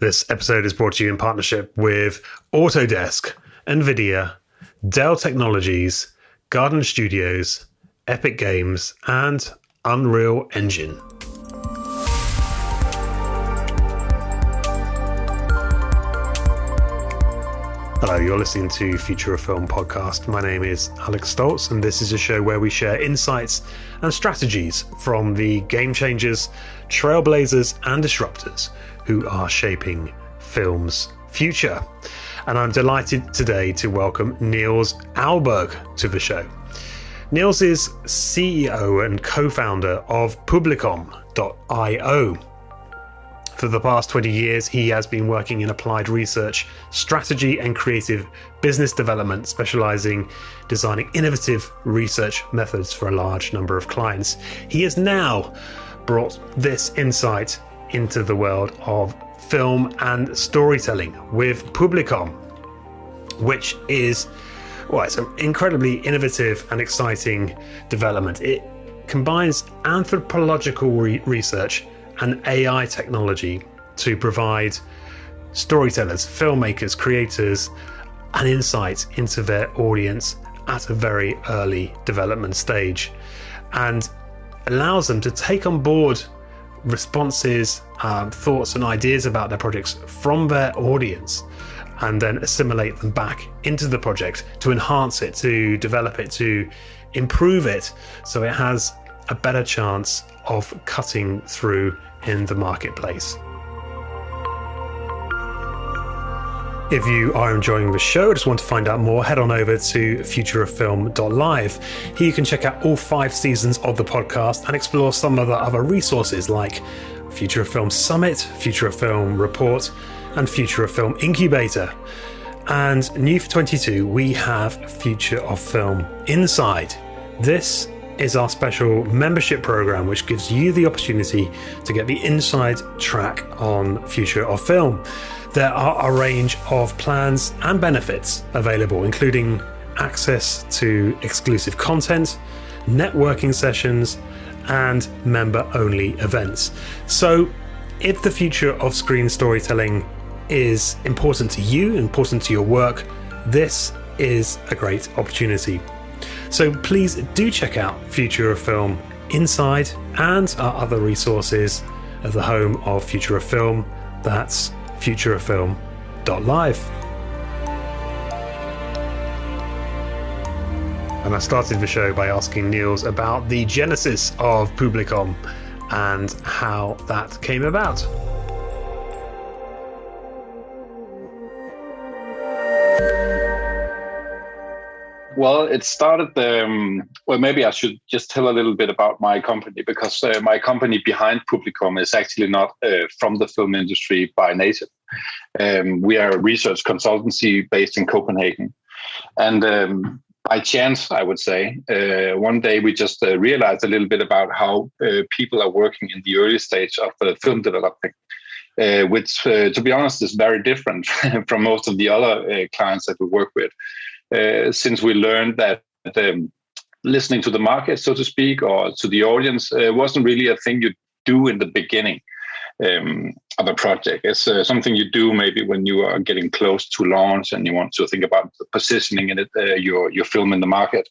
This episode is brought to you in partnership with Autodesk, NVIDIA, Dell Technologies, Garden Studios, Epic Games, and Unreal Engine. Hello, you're listening to Future of Film podcast. My name is Alex Stoltz, and this is a show where we share insights and strategies from the game changers, trailblazers, and disruptors who are shaping film's future. And I'm delighted today to welcome Niels Alberg to the show. Niels is CEO and co-founder of Publicom.io. For the past 20 years, he has been working in applied research, strategy, and creative business development, specializing designing innovative research methods for a large number of clients. He has now brought this insight into the world of film and storytelling with Publicom, which is, it's an incredibly innovative and exciting development. It combines anthropological research and AI technology to provide storytellers, filmmakers, creators, an insight into their audience at a very early development stage, and allows them to take on board responses, thoughts and ideas about their projects from their audience, and then assimilate them back into the project to enhance it, to develop it, to improve it, so it has a better chance of cutting through in the marketplace. If you are enjoying the show, just want to find out more, head on over to futureoffilm.live. Here you can check out all 5 seasons of the podcast and explore some of the other resources like Future of Film Summit, Future of Film Report, and Future of Film Incubator. And new for 22, we have Future of Film Inside. This is our special membership program, which gives you the opportunity to get the inside track on Future of Film. There are a range of plans and benefits available, including access to exclusive content, networking sessions, and member-only events. So if the future of screen storytelling is important to you, important to your work, this is a great opportunity. So please do check out Future of Film Inside and our other resources at the home of Future of Film. That's futureoffilm.live. And I started the show by asking Niels about the genesis of Publicom and how that came about. Well, it started, maybe I should just tell a little bit about my company, because my company behind Publicom is actually not from the film industry by nature. We are a research consultancy based in Copenhagen. And by chance, I would say, one day we just realized a little bit about how people are working in the early stage of film developing, which, to be honest, is very different from most of the other clients that we work with. Since we learned that listening to the market, so to speak, or to the audience, wasn't really a thing you do in the beginning of a project. It's something you do maybe when you are getting close to launch and you want to think about the positioning in it, your film in the market,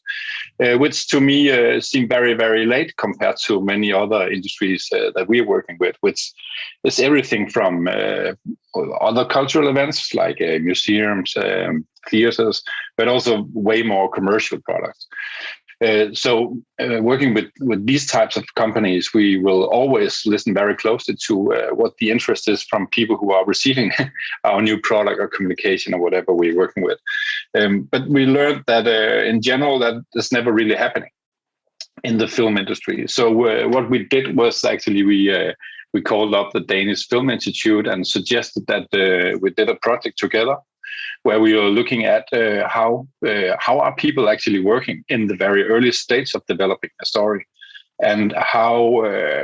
which to me seemed very, very late compared to many other industries that we're working with, which is everything from other cultural events like museums, theaters, but also way more commercial products. So working with these types of companies, we will always listen very closely to what the interest is from people who are receiving our new product or communication or whatever we're working with. But we learned that in general, that is never really happening in the film industry. So what we did was actually we called up the Danish Film Institute and suggested that we did a project together where we were looking at how are people actually working in the very early stage of developing a story, and how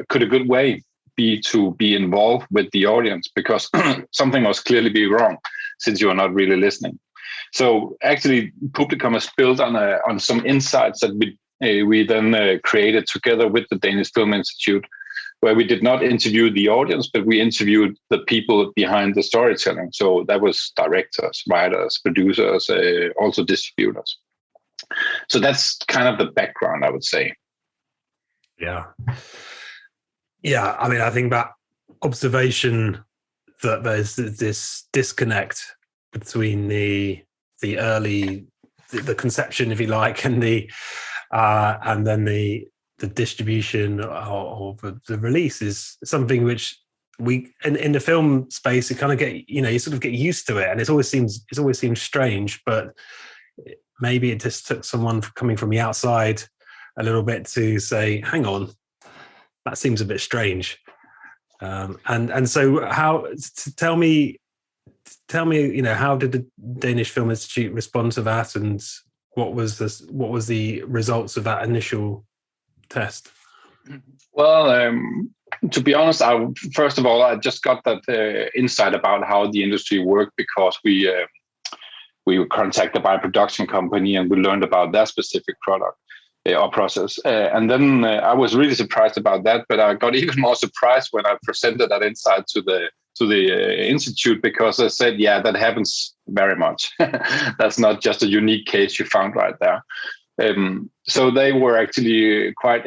could a good way be to be involved with the audience, because something must clearly be wrong since you are not really listening. So actually, Publicom is built on some insights that we then created together with the Danish Film Institute where we did not interview the audience, but we interviewed the people behind the storytelling. So that was directors, writers, producers, also distributors. So that's kind of the background, I would say. Yeah. Yeah. I mean, I think that observation that there's this disconnect between the early, the conception, if you like, and then the distribution or the release is something which we in the film space, you kind of get, you sort of get used to it, and it always seems strange, but maybe it just took someone coming from the outside a little bit to say, hang on, that seems a bit strange. And so tell me, how did the Danish Film Institute respond to that, and what was the results of that initial test? Well, to be honest, first of all, I just got that insight about how the industry worked because we were contacted by a production company and we learned about their specific product or process. And then I was really surprised about that, but I got even more surprised when I presented that insight to the institute, because they said, yeah, that happens very much. That's not just a unique case you found right there. So they were actually quite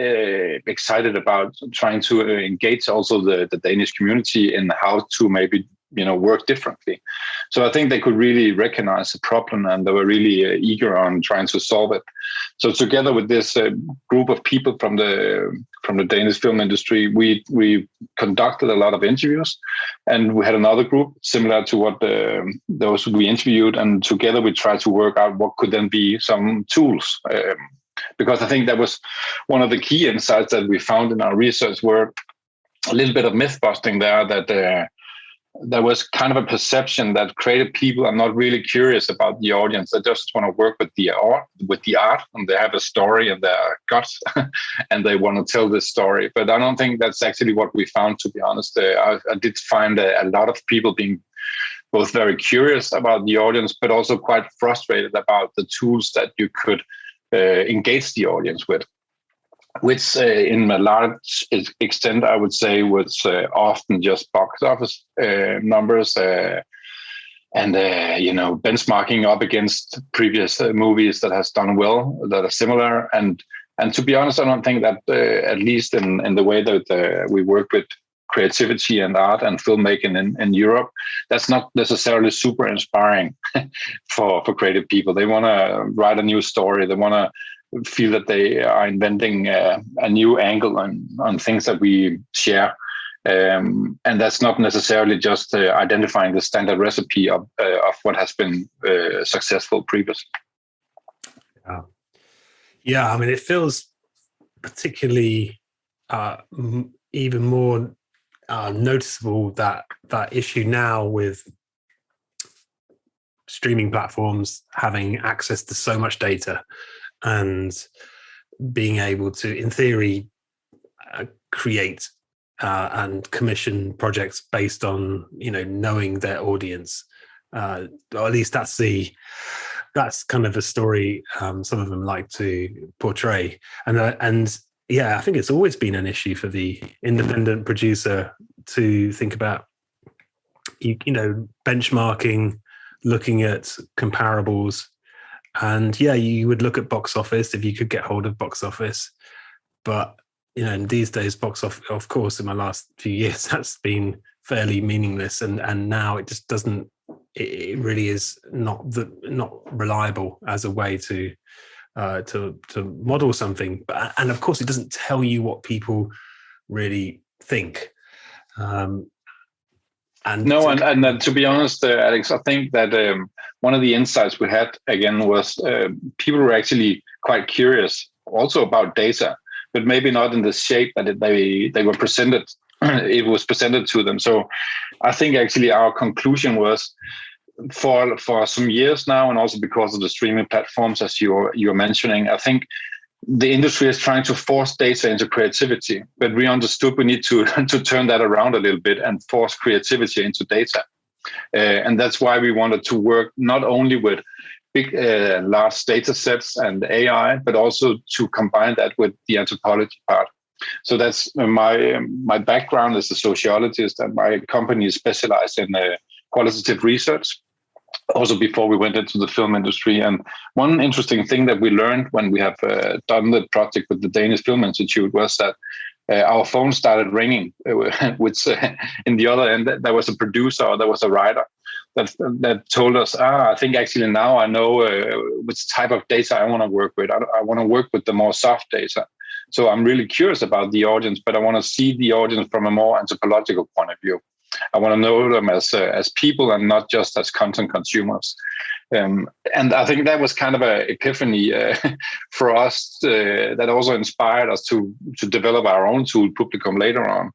excited about trying to engage also the Danish community in how to maybe work differently. So I think they could really recognize the problem, and they were really eager on trying to solve it. So together with this group of people from the Danish film industry, we conducted a lot of interviews, and we had another group similar to what those we interviewed, and together we tried to work out what could then be some tools. Because I think that was one of the key insights that we found in our research, were a little bit of myth busting there, that there was kind of a perception that creative people are not really curious about the audience. They just want to work with the art, and they have a story in their guts, and they want to tell this story. But I don't think that's actually what we found, to be honest. I did find a lot of people being both very curious about the audience, but also quite frustrated about the tools that you could engage the audience with, which in a large extent, I would say, was often just box office numbers and benchmarking up against previous movies that has done well, that are similar. And to be honest, I don't think that at least in the way that we work with creativity and art and filmmaking in Europe, that's not necessarily super inspiring for creative people. They want to write a new story. They want to feel that they are inventing a new angle on things that we share. And that's not necessarily just identifying the standard recipe of what has been successful previously. Yeah, I mean, it feels particularly even more noticeable, that issue now with streaming platforms having access to so much data and being able to, in theory, create and commission projects based on knowing their audience. Or at least that's kind of a story some of them like to portray. And yeah, I think it's always been an issue for the independent producer to think about benchmarking, looking at comparables. And yeah, you would look at box office if you could get hold of box office. But, in these days, box office, of course, in my last few years, that's been fairly meaningless. And now it just doesn't, it really is not reliable as a way to model something. And of course, it doesn't tell you what people really think. And to be honest, Alex, I think that one of the insights we had again was people were actually quite curious also about data, but maybe not in the shape that they were presented. It was presented to them. So I think actually our conclusion was, for some years now, and also because of the streaming platforms, as you're mentioning, I think the industry is trying to force data into creativity, but we understood we need to turn that around a little bit and force creativity into data. And that's why we wanted to work not only with big, large data sets and AI, but also to combine that with the anthropology part. So that's my background as a sociologist, and my company is specialized in qualitative research. Also, before we went into the film industry, and one interesting thing that we learned when we have done the project with the Danish Film Institute was that our phone started ringing, which in the other end there was a producer or there was a writer that told us, I think actually now I know which type of data I want to work with. I want to work with the more soft data. So I'm really curious about the audience, but I want to see the audience from a more anthropological point of view. I want to know them as people and not just as content consumers. And I think that was kind of an epiphany for us that also inspired us to develop our own tool, Publicum, later on,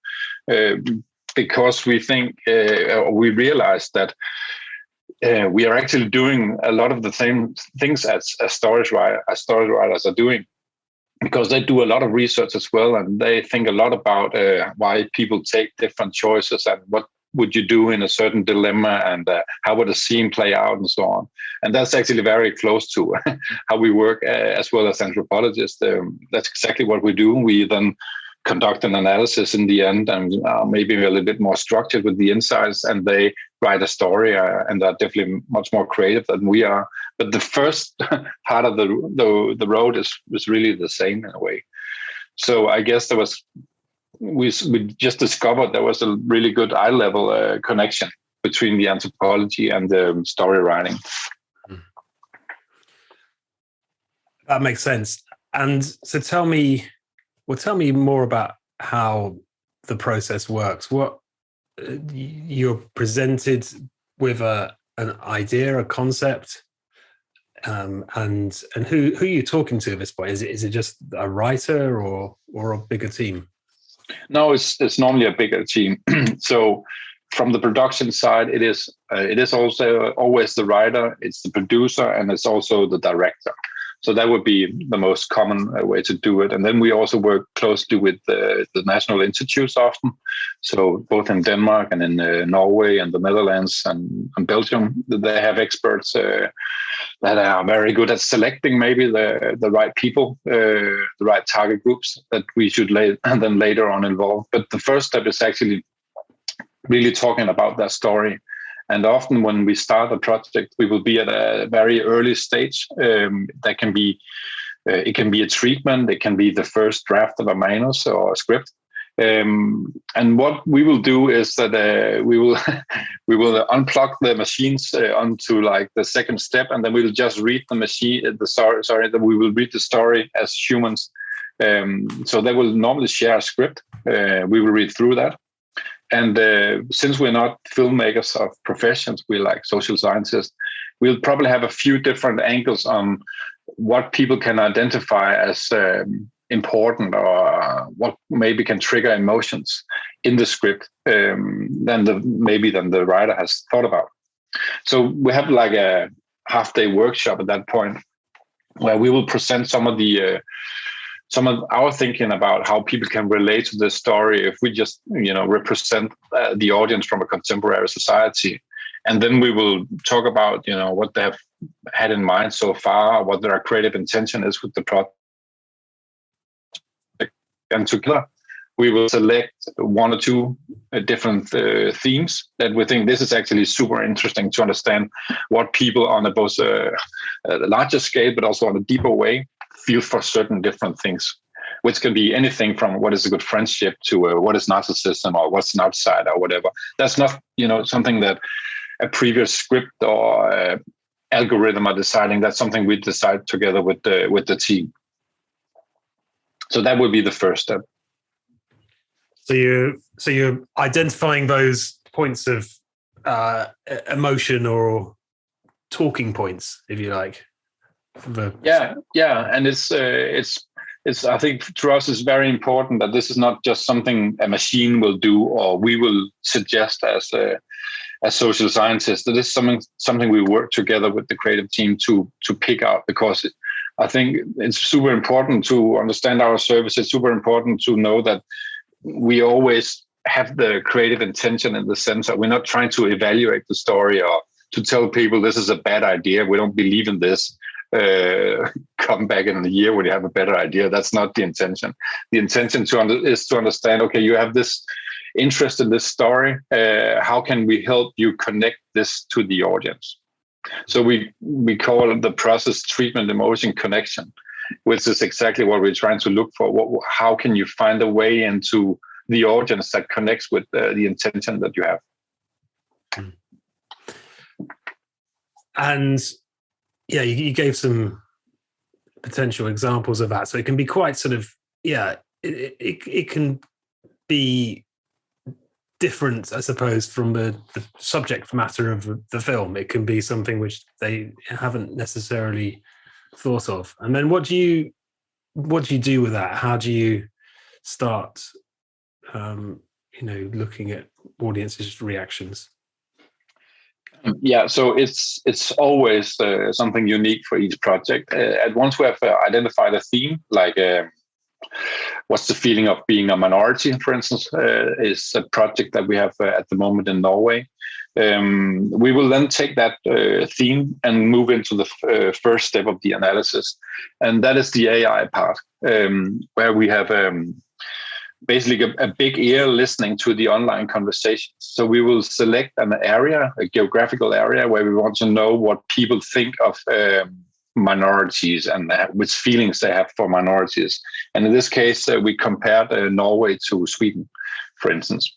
because we think we realized that we are actually doing a lot of the same things as storage writers are doing, because they do a lot of research as well, and they think a lot about why people take different choices and what would you do in a certain dilemma, and how would a scene play out, and so on. And that's actually very close to how we work as well as anthropologists. That's exactly what we do. We then conduct an analysis in the end, and maybe a little bit more structured with the insights, and they write a story, and they're definitely much more creative than we are. But the first part of the road is really the same in a way. So I guess we just discovered there was a really good eye level connection between the anthropology and the story writing. That makes sense. And so tell me more about how the process works. What you're presented with an idea, a concept, and who are you talking to at this point? Is it just a writer or a bigger team? No, it's normally a bigger team. So from the production side, it is also always the writer, it's the producer, and it's also the director. So that would be the most common way to do it. And then we also work closely with the national institutes often. So both in Denmark and in Norway and the Netherlands and Belgium, they have experts that are very good at selecting maybe the right people, the right target groups that we should then later on involve. But the first step is actually really talking about that story. And often when we start a project, we will be at a very early stage. That can be, it can be a treatment, it can be the first draft of a manus or a script. And what we will do is that we will unplug the machines onto like the second step, and then we will just read that we will read the story as humans. So they will normally share a script. We will read through that. And since we're not filmmakers of professions, we're like social scientists, we'll probably have a few different angles on what people can identify as important, or what maybe can trigger emotions in the script than the writer has thought about. So we have like a half-day workshop at that point where we will present some of our thinking about how people can relate to this story if we just, represent the audience from a contemporary society. And then we will talk about, what they have had in mind so far, what their creative intention is with the project. And together, we will select one or two different themes that we think this is actually super interesting to understand what people on both a larger scale, but also on a deeper way, feel for certain different things, which can be anything from what is a good friendship to what is narcissism or what's an outsider or whatever. That's not, something that a previous script or algorithm are deciding. That's something we decide together with the team. So that would be the first step. So you're identifying those points of emotion or talking points, if you like. Yeah, and it's I think to us it's very important that this is not just something a machine will do or we will suggest as social scientists. That is something we work together with the creative team to pick out, because I think it's super important to understand our service. It's super important to know that we always have the creative intention in the sense that we're not trying to evaluate the story or to tell people this is a bad idea, we don't believe in this. come back in a year when you have a better idea. That's not the intention. The intention is to understand, okay, you have this interest in this story. How can we help you connect this to the audience? So we call it the process, treatment, emotion, connection, which is exactly what we're trying to look for. How can you find a way into the audience that connects with the intention that you have? And yeah, you gave some potential examples of that. So it can be quite sort of, it can be different, I suppose, from the subject matter of the film. It can be something which they haven't necessarily thought of. And then what do you do with that? How do you start, looking at audiences' reactions? Yeah, so it's always something unique for each project. At once we have identified a theme, like what's the feeling of being a minority, for instance, is a project that we have at the moment in Norway. We will then take that theme and move into the first step of the analysis, and that is the AI part, where we have basically a big ear listening to the online conversations. So we will select an area, a geographical area, where we want to know what people think of minorities and which feelings they have for minorities. And in this case, we compared Norway to Sweden, for instance.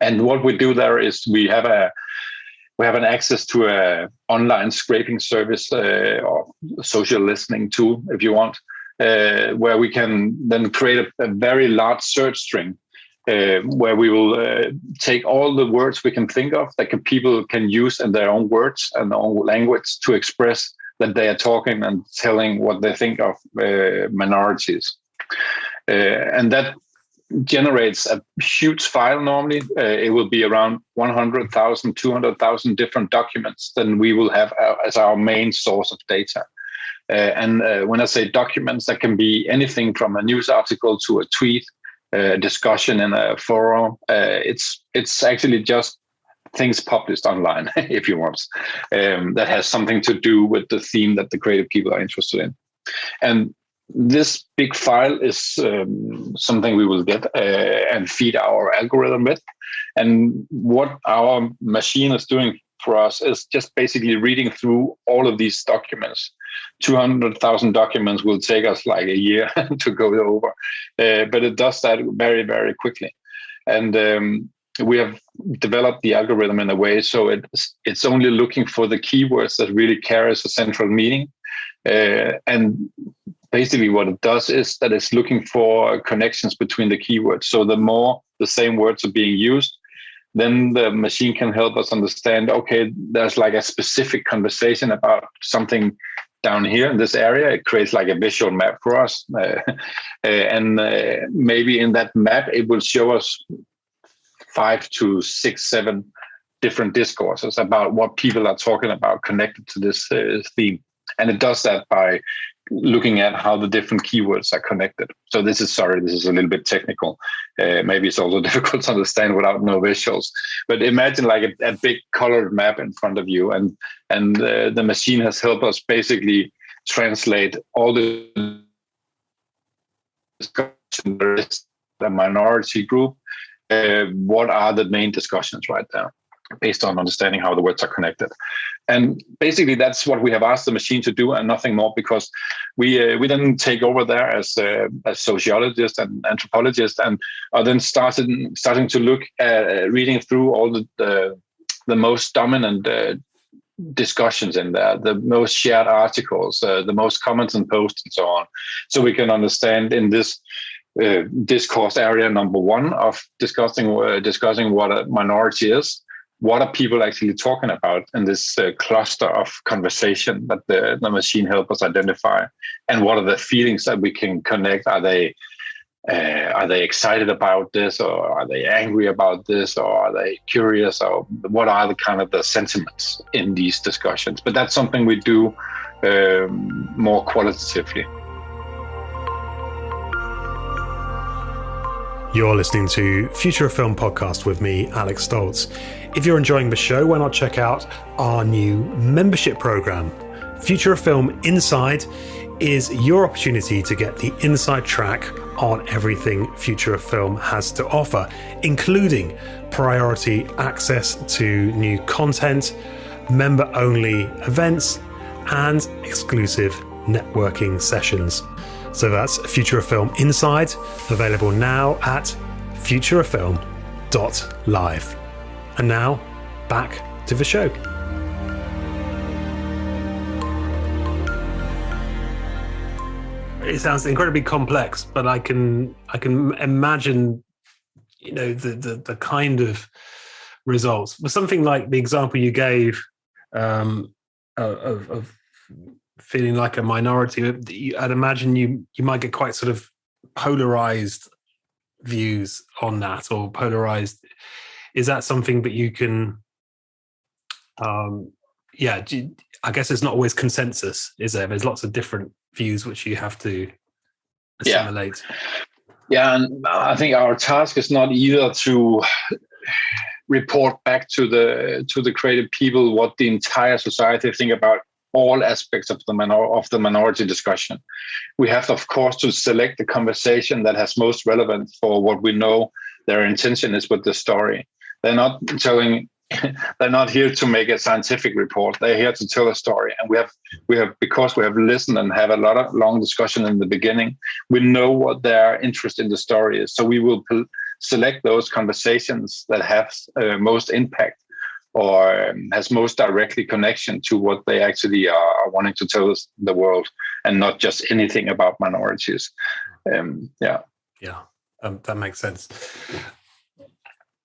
And what we do there is we have an access to a online scraping service or social listening tool, if you want, where we can then create a very large search string, where we will take all the words we can think of that people can use in their own words and their own language to express that they are talking and telling what they think of minorities. And that generates a huge file normally. It will be around 100,000, 200,000 different documents. Then we will have as our main source of data. And when I say documents, that can be anything from a news article to a tweet, discussion in a forum. It's actually just things published online, if you want, that has something to do with the theme that the creative people are interested in. And this big file is something we will get and feed our algorithm with. And what our machine is doing for us is just basically reading through all of these documents. 200,000 documents will take us like a year to go over, but it does that very, very quickly. And we have developed the algorithm in a way so it's only looking for the keywords that really carries a central meaning. And basically what it does is that it's looking for connections between the keywords. So the more the same words are being used, then the machine can help us understand, okay, there's like a specific conversation about something down here in this area. It creates like a visual map for us. And maybe in that map, it will show us 5 to 6, 7 different discourses about what people are talking about connected to this theme. And it does that by looking at how the different keywords are connected. So this is a little bit technical. Maybe it's also difficult to understand without no visuals. But imagine like a big colored map in front of you, and the machine has helped us basically translate all the discussion. There is a minority group. What are the main discussions right now, based on understanding how the words are connected. And basically that's what we have asked the machine to do and nothing more, because we then take over there as sociologists and anthropologists, and are then starting to look at reading through all the most dominant discussions in there, the most shared articles, the most comments and posts and so on. So we can understand in this discourse area number 1 of discussing what a minority is, what are people actually talking about in this cluster of conversation that the machine helps us identify, and what are the feelings that we can connect? Are they excited about this, or are they angry about this, or are they curious, or what are the kind of the sentiments in these discussions? But that's something we do more qualitatively. You're listening to Future of Film podcast with me, Alex Stoltz. If you're enjoying the show, why not check out our new membership program, Future of Film Inside is your opportunity to get the inside track on everything Future of Film has to offer, including priority access to new content, member-only events, and exclusive networking sessions. So that's Future of Film Inside, available now at futureoffilm.live. And now, back to the show. It sounds incredibly complex, but I can imagine, the kind of results. But something like the example you gave of feeling like a minority, I'd imagine you might get quite sort of polarized views on that, or polarized. Is that something that you can? I guess there's not always consensus, is there? There's lots of different views which you have to assimilate. Yeah, and I think our task is not either to report back to the creative people what the entire society think about all aspects of the minority discussion. We have, of course, to select the conversation that has most relevance for what we know their intention is with the story. They're not here to make a scientific report. They're here to tell a story. And because we have listened and have a lot of long discussion in the beginning, we know what their interest in the story is. So we will select those conversations that have most impact or has most directly connection to what they actually are wanting to tell us the world, and not just anything about minorities. That makes sense.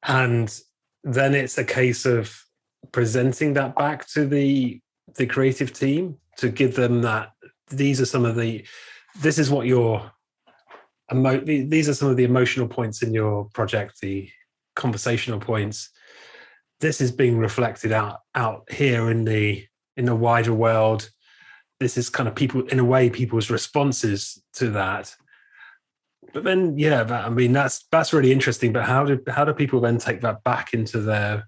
And then it's a case of presenting that back to the creative team to give them that these are some of the emotional points in your project, the conversational points. This is being reflected out here in the wider world. This is kind of people's responses to that. But then, that's really interesting. But how do people then take that back into their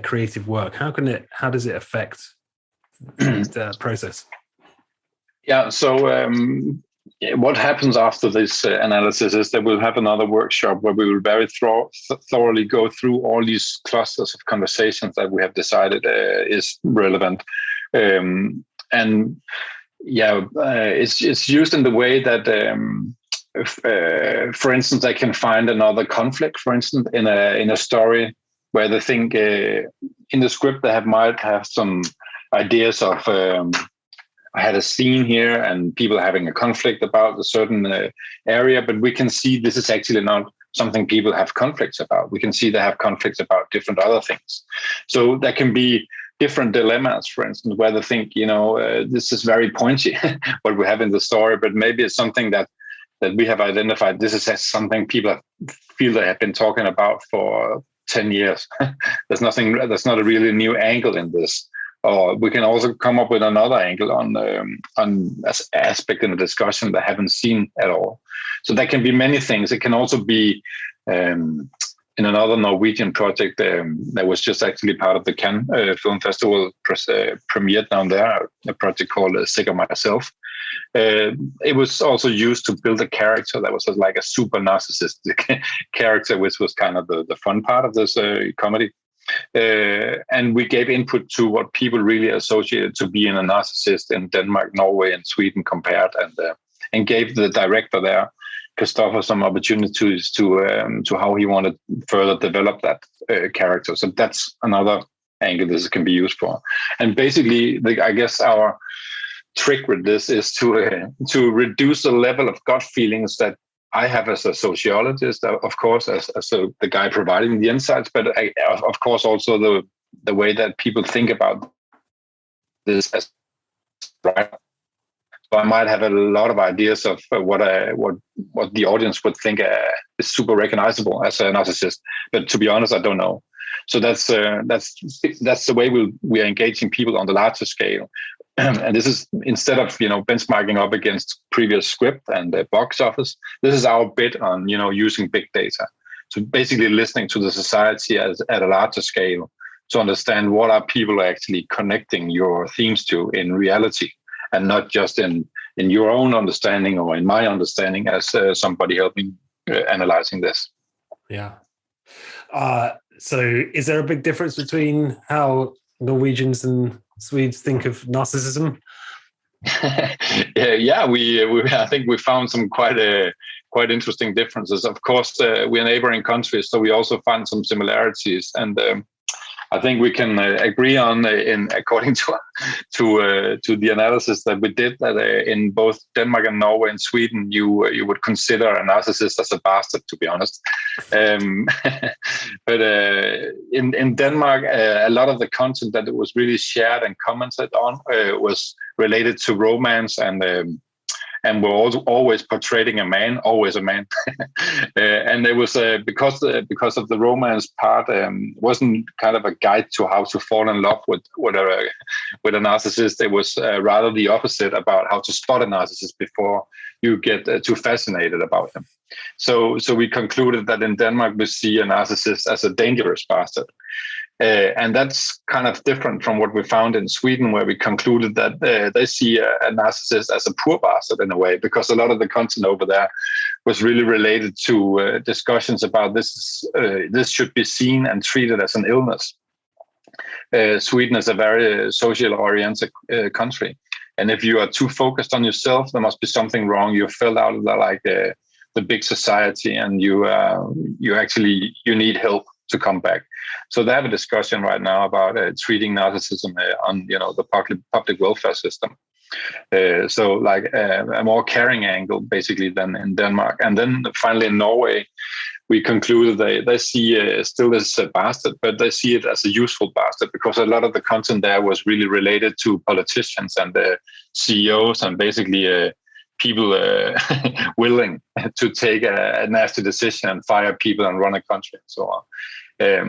creative work? How does it affect the process? Yeah. So what happens after this analysis is that we'll have another workshop where we will very thoroughly go through all these clusters of conversations that we have decided is relevant. It's used in the way that, for instance, I can find another conflict, for instance, in a story where they think in the script they might have some ideas of I had a scene here and people are having a conflict about a certain area, but we can see this is actually not something people have conflicts about. We can see they have conflicts about different other things. So there can be different dilemmas, for instance, where they think, this is very pointy, what we have in the story, but maybe it's something that we have identified. This is something people feel they have been talking about for 10 years. There's not a really new angle in this. Or we can also come up with another angle on aspect in the discussion that I haven't seen at all. So that can be many things. It can also be in another Norwegian project that was just actually part of the Cannes Film Festival premiered down there, a project called Sick of Myself. It was also used to build a character that was like a super narcissistic character, which was kind of the fun part of this comedy. And we gave input to what people really associated to being a narcissist in Denmark, Norway, and Sweden compared, and gave the director there, Christopher, some opportunities to how he wanted further develop that character. So that's another angle this can be used for. And basically, I guess our trick with this is to reduce the level of gut feelings that I have as a sociologist, of course, as the guy providing the insights, but of course also the way that people think about this as right. So I might have a lot of ideas of what the audience would think is super recognizable as a narcissist, but to be honest, I don't know. So that's the way we are engaging people on the larger scale. And this is, instead of benchmarking up against previous script and the box office, this is our bit on using big data. So basically listening to the society at a larger scale to understand what are people actually connecting your themes to in reality, and not just in your own understanding or in my understanding as somebody helping analyzing this. Yeah. So is there a big difference between how Norwegians and Swedes think of narcissism? Yeah, we I think we found some quite interesting differences. Of course, we're neighboring countries, so we also find some similarities, and I think we can agree on, according to the analysis that we did, that in both Denmark and Norway and Sweden, you would consider a narcissist as a bastard, to be honest. But in Denmark, a lot of the content that was really shared and commented on was related to romance, and we're also always portraying always a man. And it was because of the romance part, wasn't kind of a guide to how to fall in love with a narcissist. It was rather the opposite, about how to spot a narcissist before you get too fascinated about him. So we concluded that in Denmark we see a narcissist as a dangerous bastard. And that's kind of different from what we found in Sweden, where we concluded that they see a narcissist as a poor bastard in a way, because a lot of the content over there was really related to discussions about this should be seen and treated as an illness. Sweden is a very social-oriented country. And if you are too focused on yourself, there must be something wrong. You're filled out of the big society, and you need help to come back. So they have a discussion right now about treating narcissism on the public welfare system. So like a more caring angle basically than in Denmark. And then finally in Norway, we concluded they see still as a bastard, but they see it as a useful bastard, because a lot of the content there was really related to politicians and CEOs and basically people willing to take a nasty decision and fire people and run a country and so on.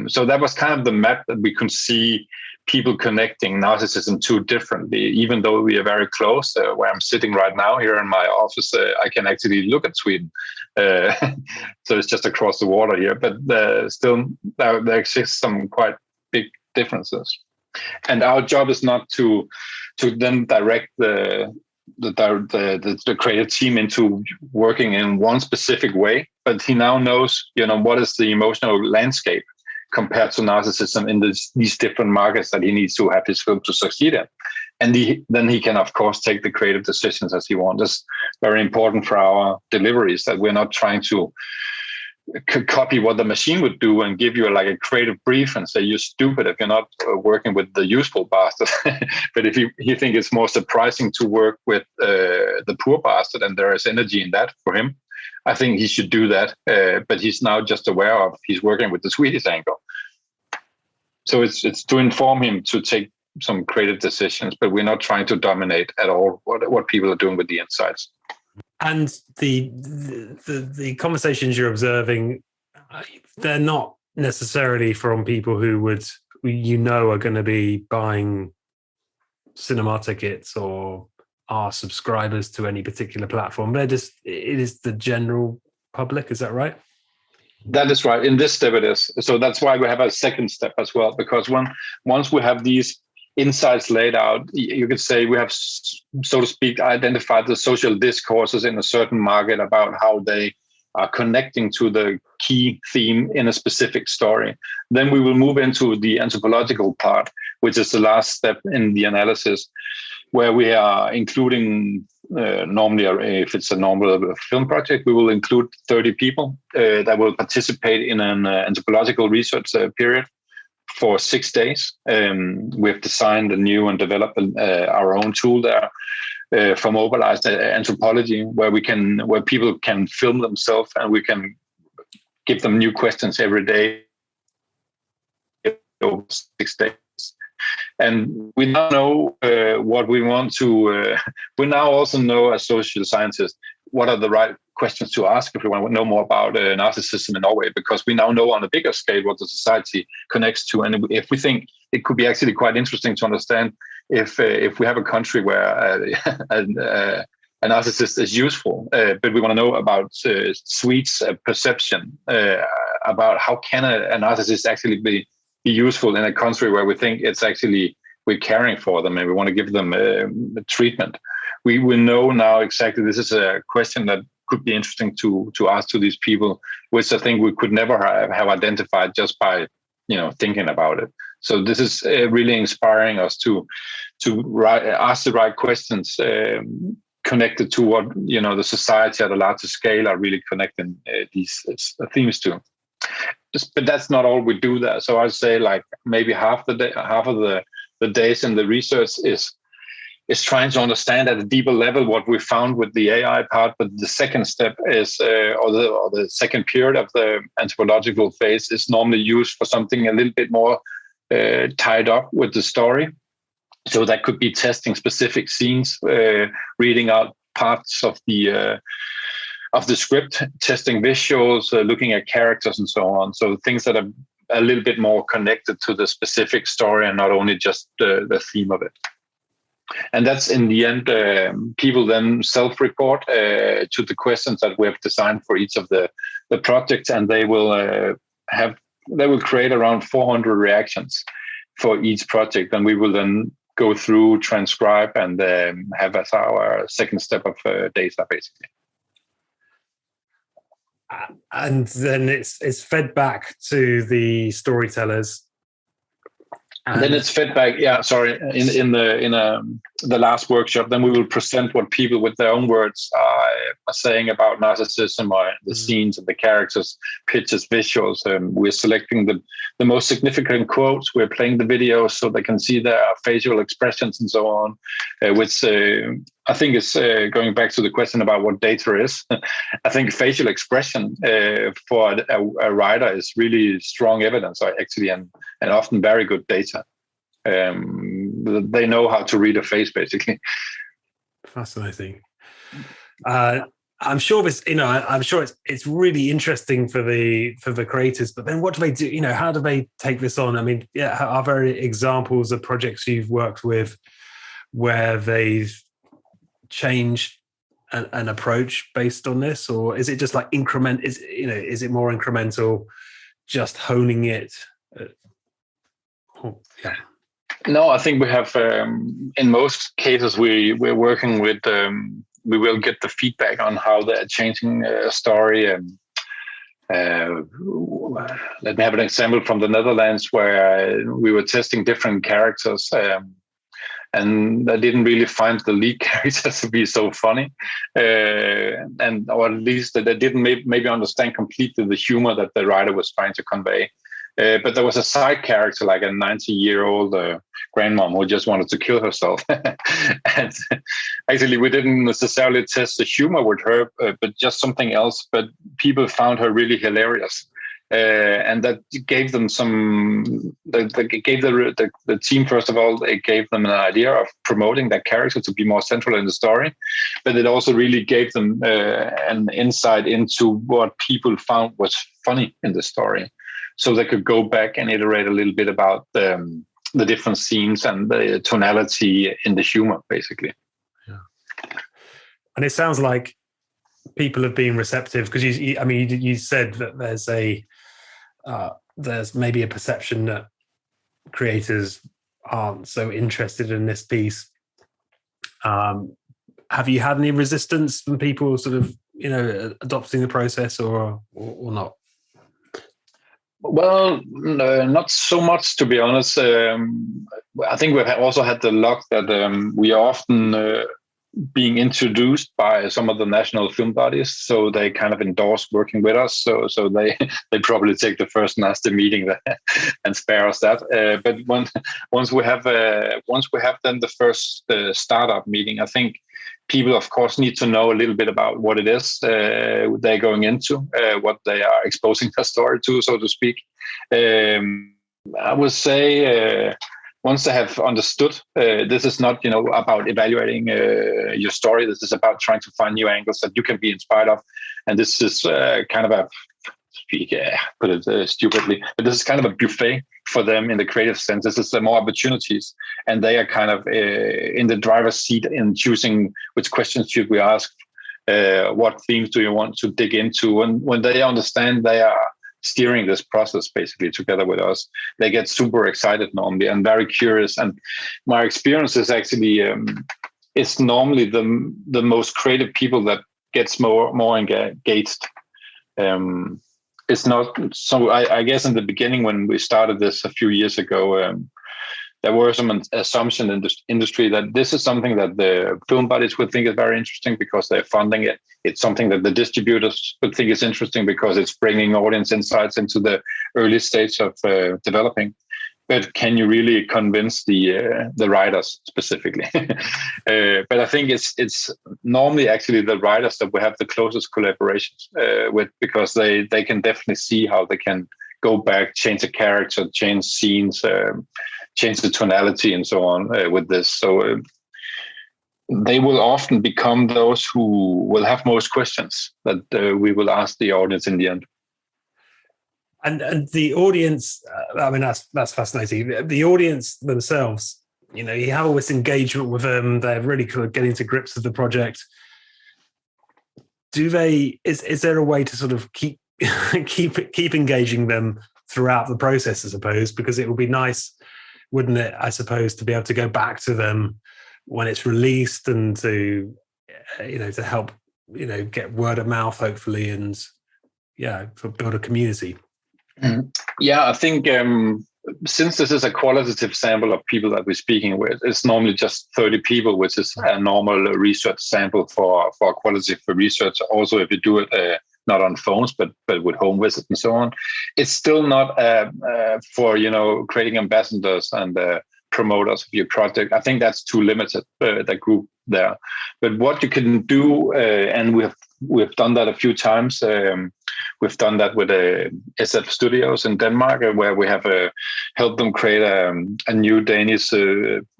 So that was kind of the map that we could see people connecting narcissism to differently, even though we are very close. Where I'm sitting right now here in my office, I can actually look at Sweden. So it's just across the water here, but still there exists some quite big differences. And our job is not to then direct the creative team into working in one specific way, but he now knows, what is the emotional landscape compared to narcissism in these different markets that he needs to have his film to succeed in. And then he can, of course, take the creative decisions as he wants. It's very important for our deliveries that we're not trying to copy what the machine would do and give you like a creative brief and say you're stupid if you're not working with the useful bastard. But if you think it's more surprising to work with the poor bastard, and there is energy in that for him, I think he should do that. But he's now just aware of he's working with the Swedish angle. So it's to inform him to take some creative decisions, but we're not trying to dominate at all what people are doing with the insights. And the conversations you're observing, they're not necessarily from people who are going to be buying cinema tickets or are subscribers to any particular platform. It is the general public. Is that right? That is right. In this step it is. So that's why we have a second step as well, because once we have these insights laid out, you could say we have, so to speak, identified the social discourses in a certain market about how they are connecting to the key theme in a specific story. Then we will move into the anthropological part, which is the last step in the analysis, where we are including, normally, if it's a normal film project, we will include 30 people that will participate in an anthropological research period for 6 days. We've designed a new and developed our own tool there for mobilized anthropology, where people can film themselves and we can give them new questions every day over 6 days. And we now know what we want to. We now also know, as social scientists, what are the right questions to ask if we want to know more about narcissism in Norway, because we now know on a bigger scale what the society connects to. And if we think it could be actually quite interesting to understand if we have a country where a narcissist is useful, but we want to know about Swedes' perception about how can a narcissist actually be be useful in a country where we think it's actually we're caring for them and we want to give them treatment. We know now exactly this is a question that could be interesting to ask to these people, which I think we could never have identified just by thinking about it. So this is really inspiring us to ask the right questions connected to what the society at a larger scale are really connecting these themes to. But that's not all we do there. So I'd say like maybe half of the days in the research is trying to understand at a deeper level what we found with the AI part. But the second step is, or the second period of the anthropological phase is normally used for something a little bit more tied up with the story. So that could be testing specific scenes, reading out parts of the script, testing visuals, looking at characters and so on. So things that are a little bit more connected to the specific story and not only just the theme of it. And that's in the end, people then self-report to the questions that we have designed for each of the projects, and they will create around 400 reactions for each project, and we will then go through, transcribe, and have as our second step of data, basically. And then it's fed back to the storytellers. And then it's fed back. Yeah, sorry. In the last workshop, then we will present what people with their own words are saying about narcissism, or the scenes and the characters, pictures, visuals. We're selecting the most significant quotes. We're playing the videos so they can see their facial expressions and so on, which I think is going back to the question about what data is. I think facial expression for a writer is really strong evidence, actually, and often very good data. They know how to read a face, basically. Fascinating. I'm sure this, I'm sure it's really interesting for the creators. But then, what do they do? How do they take this on? I mean, are there examples of projects you've worked with where they've changed an approach based on this, or is it just like is it more incremental, just honing it? Yeah. No, I think we have, in most cases, we're working with, we will get the feedback on how they're changing a story. And let me have an example from the Netherlands where we were testing different characters, and I didn't really find the lead characters to be so funny, or at least that they didn't maybe understand completely the humor that the writer was trying to convey. But there was a side character, like a 90-year-old grandmom who just wanted to kill herself. And actually, we didn't necessarily test the humor with her, but just something else. But people found her really hilarious. And that gave them the team, first of all, it gave them an idea of promoting that character to be more central in the story. But it also really gave them an insight into what people found was funny in the story. So they could go back and iterate a little bit about the different scenes and the tonality in the humor, basically. Yeah. And it sounds like people have been receptive, because you said that there's maybe a perception that creators aren't so interested in this piece. Have you had any resistance from people sort of adopting the process or not? Well, not so much, to be honest. I think we've also had the luck that we are often being introduced by some of the national film bodies, so they kind of endorse working with us. So they probably take the first nasty meeting and spare us that. But once we have then the first startup meeting, I think people, of course, need to know a little bit about what it is they're going into, what they are exposing their story to, so to speak. I would say once they have understood, this is not about evaluating your story. This is about trying to find new angles that you can be inspired of. And this is kind of put it stupidly, but this is kind of a buffet for them in the creative sense. This is more opportunities, and they are kind of in the driver's seat in choosing which questions should we ask, what themes do you want to dig into, and when they understand they are steering this process basically together with us. They get super excited normally and very curious. And my experience is actually it's normally the most creative people that gets more engaged. It's not so. I guess in the beginning when we started this a few years ago, there were some assumption in the industry that this is something that the film buddies would think is very interesting because they're funding it. It's something that the distributors would think is interesting because it's bringing audience insights into the early stage of developing. But can you really convince the writers specifically? But I think it's normally actually the writers that we have the closest collaborations with, because they can definitely see how they can go back, change a character, change scenes, change the tonality and so on with this. So they will often become those who will have most questions that we will ask the audience in the end. And the audience, I mean, that's fascinating. The audience themselves, you have all this engagement with them. They're really kind of getting to grips with the project. Is there a way to sort of keep engaging them throughout the process, I suppose? Because it would be nice, wouldn't it, I suppose, to be able to go back to them when it's released and to help, get word of mouth, hopefully, and build a community. Yeah, I think since this is a qualitative sample of people that we're speaking with, it's normally just 30 people, which is a normal research sample for qualitative research. Also, if you do it not on phones, but with home visits and so on, it's still not for creating ambassadors and promoters of your project. I think that's too limited, that group there. But what you can do, and we've done that a few times. We've done that with SF Studios in Denmark, where we have helped them create a new Danish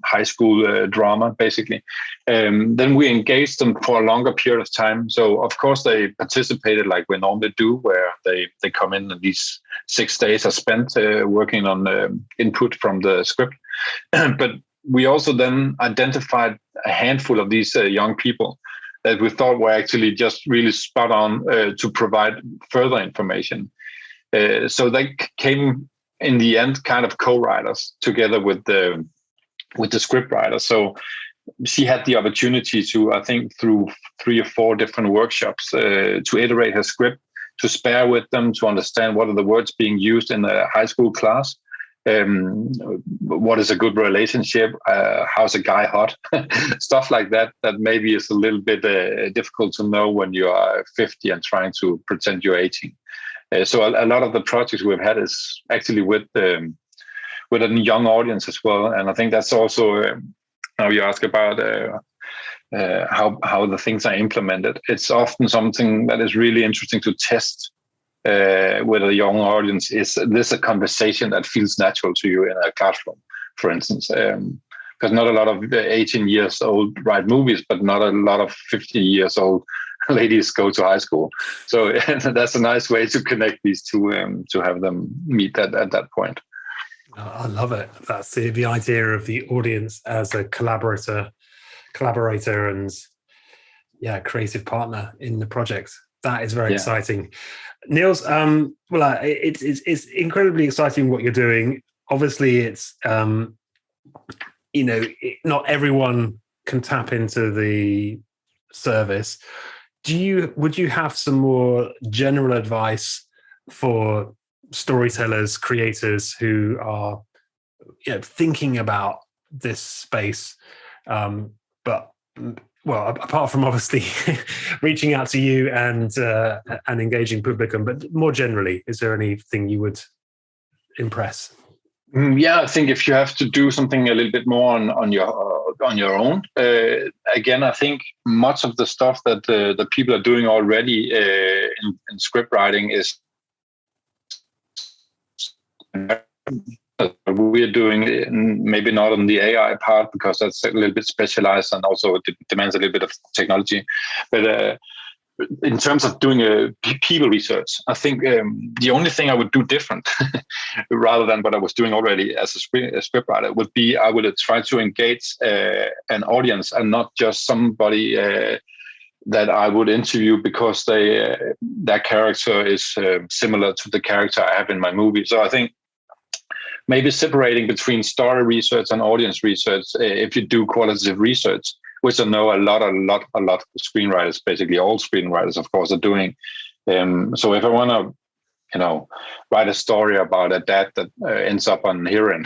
high school drama, basically. Then we engaged them for a longer period of time. So, of course, they participated like we normally do, where they come in and these 6 days are spent working on input from the script. But we also then identified a handful of these young people that we thought were actually just really spot on to provide further information. So they came in the end kind of co-writers together with the script writer. So she had the opportunity to, I think, through 3 or 4 different workshops, to iterate her script, to spare with them, to understand what are the words being used in a high school class. What is a good relationship? How's a guy hot? Stuff like that maybe is a little bit difficult to know when you are 50 and trying to pretend you're 18. So a lot of the projects we've had is actually with a young audience as well. And I think that's also, now you ask about how the things are implemented. It's often something that is really interesting to test with a young audience. Is this a conversation that feels natural to you in a classroom, for instance? Because not a lot of 18 years old write movies, but not a lot of 50 years old ladies go to high school. So that's a nice way to connect these two, to have them meet at that point. I love it. That's the idea of the audience as a collaborator and creative partner in the project. That is very exciting. Niels, it's incredibly exciting what you're doing. Obviously, it's not everyone can tap into the service. Would you have some more general advice for storytellers, creators who are thinking about this space, apart from obviously reaching out to you and engaging Publicum, but more generally, is there anything you would impress? Yeah, I think if you have to do something a little bit more on your own, again, I think much of the stuff that the people are doing already in script writing is we're doing, maybe not on the AI part because that's a little bit specialized and also it demands a little bit of technology. But in terms of doing people research, I think the only thing I would do different rather than what I was doing already as a script writer would be I would try to engage an audience and not just somebody that I would interview because their character is similar to the character I have in my movie. So I think maybe separating between story research and audience research, if you do qualitative research, which I know a lot of screenwriters, basically all screenwriters, of course, are doing. So if I want to, write a story about a dad that ends up on heroin,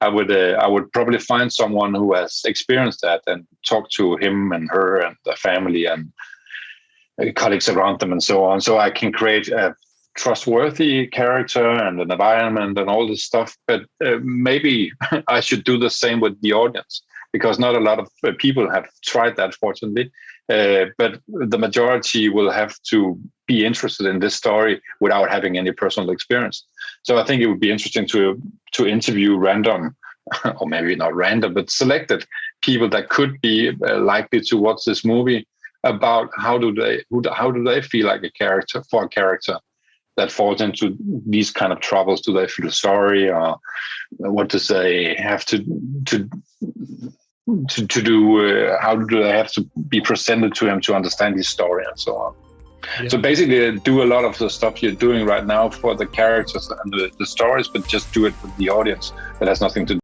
I would probably find someone who has experienced that and talk to him and her and the family and colleagues around them and so on. So I can create a trustworthy character and an environment and all this stuff. But maybe I should do the same with the audience, because not a lot of people have tried that, fortunately. But the majority will have to be interested in this story without having any personal experience. So I think it would be interesting to interview random, or maybe not random, but selected people that could be likely to watch this movie about how do they feel like a character that falls into these kind of troubles. Do they feel sorry, or what do they have to do? How do they have to be presented to him to understand his story and so on? Yeah. So basically, do a lot of the stuff you're doing right now for the characters and the stories, but just do it with the audience. That has nothing to